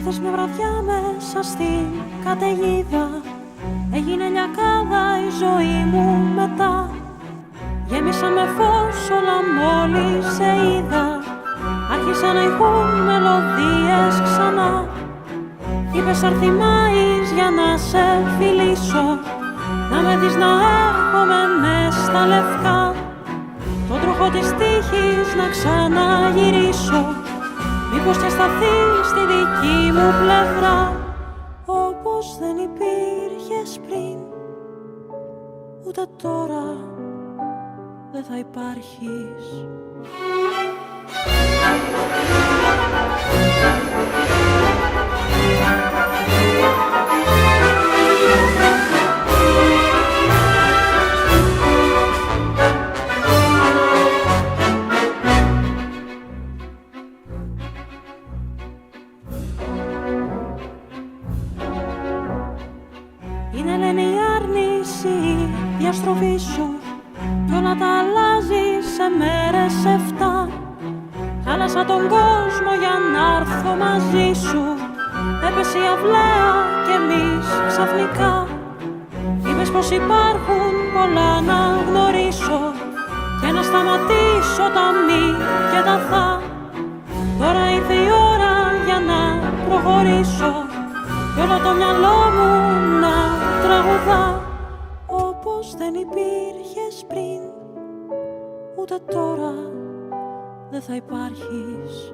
Ήρθες μια βραδιά μέσα στην καταιγίδα, έγινε λιακάδα η ζωή μου μετά. Γέμισα με φως όλα μόλις σε είδα, άρχισαν να ηχούν μελωδίες ξανά. Είπες αρθιμάεις για να σε φιλήσω, να με δεις να έρχομαι μες στα λευκά. Τον τροχό της τύχης να ξαναγυρίσω, μήπως και σταθείς στη δική μου πλευρά. Όπως δεν υπήρχες πριν, ούτε τώρα δεν θα υπάρχεις. Είναι λένε η άρνηση, η διαστροφή σου, κι όλα τα αλλάζει σε μέρες 7. Χάλασα τον κόσμο για να έρθω μαζί σου, έπεσε η αυλαία κι εμείς ξαφνικά. Είπες πως υπάρχουν πολλά να γνωρίσω και να σταματήσω τα μη και τα θα. Τώρα ήρθε η ώρα για να προχωρήσω κι όλο το μυαλό μου να τραγουδά. Όπως δεν υπήρχες πριν, ούτε τώρα δεν θα υπάρχεις.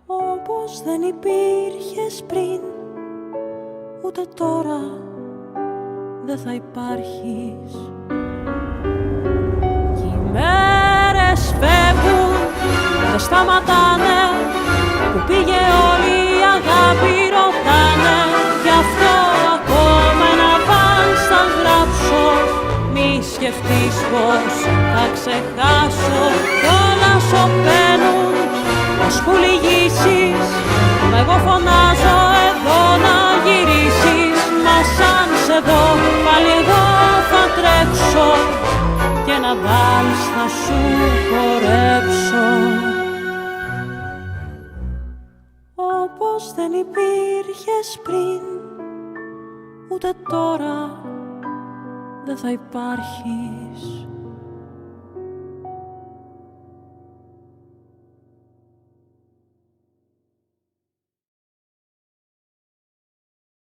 Όπως δεν υπήρχες πριν, ούτε τώρα δεν θα υπάρχεις. Κι οι μέρες φεύγουν, δεν σταματάνε, που πήγε όλη η αγάπη ρωτάνε. Γι' αυτό ακόμα ένα βάλς θα γράψω, μη σκεφτείς πως θα ξεχάσω. Κι όλα σωπαίνουν, ως που λυγίσεις, μα εγώ φωνάζω εδώ να γυρίσεις. Μα σαν σε δω πάλι εγώ θα τρέξω και να βάλεις θα σου χορέψω. Όπως δεν υπήρχες πριν, ούτε τώρα δεν θα υπάρχεις.